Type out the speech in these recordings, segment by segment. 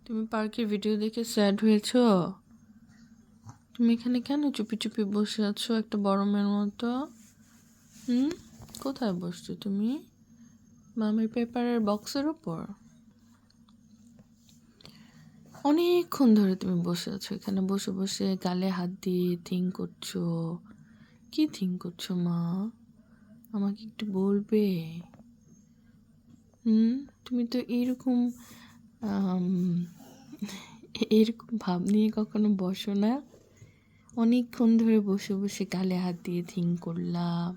তুমি পার্কের ভিডিও দেখে স্যাড হয়েছো? তুমি এখানে কেন চুপি চুপি বসে আছো একটা বড় মেয়ের মতো? কোথায় বসছো তুমি? মামির পেপারের বক্সের উপর? অনেকক্ষণ ধরে তুমি বসে আছো এখানে, বসে বসে গালে হাত দিয়ে থিঙ্ক করছো। কি থিঙ্ক করছো মা? আমাকে একটু বলবে? তুমি তো এইরকম এরকম ভাব নিয়ে কখনো বসো না। অনেকক্ষণ ধরে বসে বসে গালে হাত দিয়ে থিঙ্ক করলাম,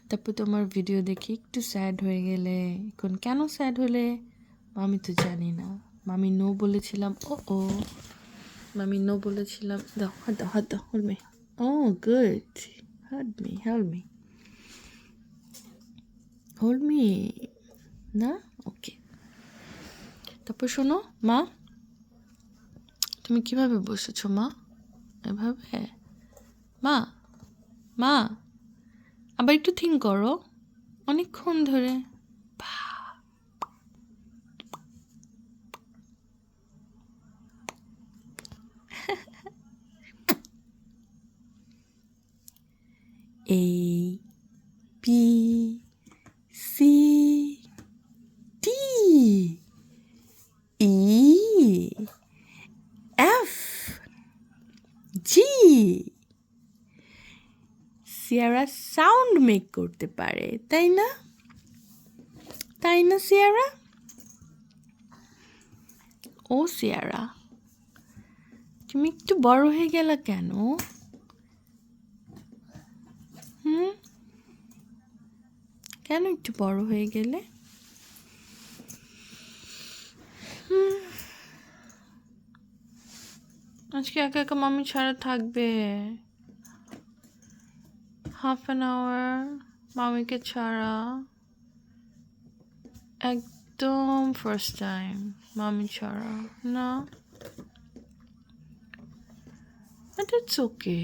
তারপর তোমার ভিডিও দেখে একটু স্যাড হয়ে গেলে। এখন কেন স্যাড হলে আমি তো জানি না। মামি নো বলেছিলাম। ও মামি নো বলেছিলাম। দাও হাত দাও, হাত দাও, hold me. Oh good, hold me, hold me, hold me. না, ওকে। তারপর শোনো মা, তুমি কিভাবে বসেছো মা? এভাবে? মা, মা আবার একটু থিঙ্ক করো অনেকক্ষণ ধরে। A B C D E F G। সিয়ারা সাউন্ড মেক করতে পারে, তাই না? তাই না সিয়ারা? ও সিয়ারা, তুমি একটু বড় হয়ে গেলা কেন? কেন একটু বড় হয়ে গেলে? আজকে একা একা মামি ছাড়া থাকবে হাফ অ্যান আওয়ার মামিকে ছাড়া। একদম ফার্স্ট টাইম মামি ছাড়া না। বাট ইটস ওকে,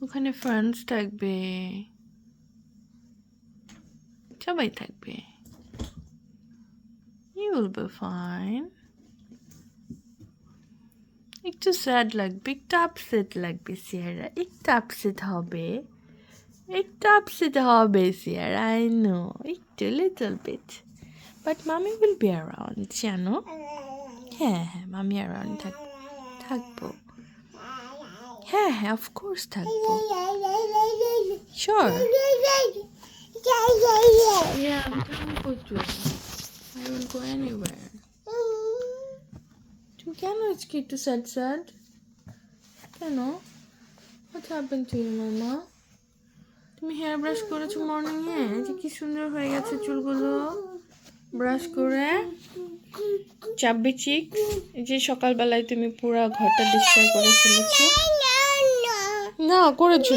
ওখানে ফ্রেন্ডস থাকবে, সবাই থাকবে। You will be fine. একটু স্যাড লাগবে, একটু আপসেট লাগবে সিয়ারা, একটু আপসেট হবে, একটু আপসেট হবে সিয়ারা, আই নো, একটু লিটল বিট। বাট মামি উইল বি অ্যারাউন্ড, জানো? হ্যাঁ হ্যাঁ, মামি অ্যারাউন্ড থাকবো। হ্যাঁ হ্যাঁ, অফকোর্স থাকবো। Sure. Yeah, I'm coming with you. I won't go anywhere. তুমি কেন আজকে একটু স্যাড স্যাড কেন? What happened to you, মামা? তুমি হেয়ার ব্রাশ করেছো মর্নিংয়ে? যে কি সুন্দর হয়ে গেছে চুলগুলো ব্রাশ করে। চাব্বি চিক, যে সকালবেলায় তুমি পুরো ঘরটা ডিস্ট্রয় করে ফেলেছো। না করেছো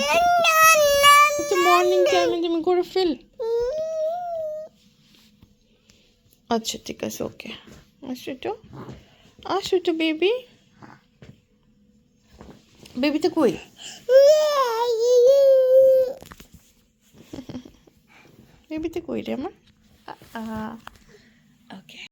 তো, মর্নিং টাইমে তুমি করে ফেল। আচ্ছা ঠিক আছে, ওকে। আসো তো বেবি। বেবিটা কই? বেবিটা কই রে আমার? ওকে।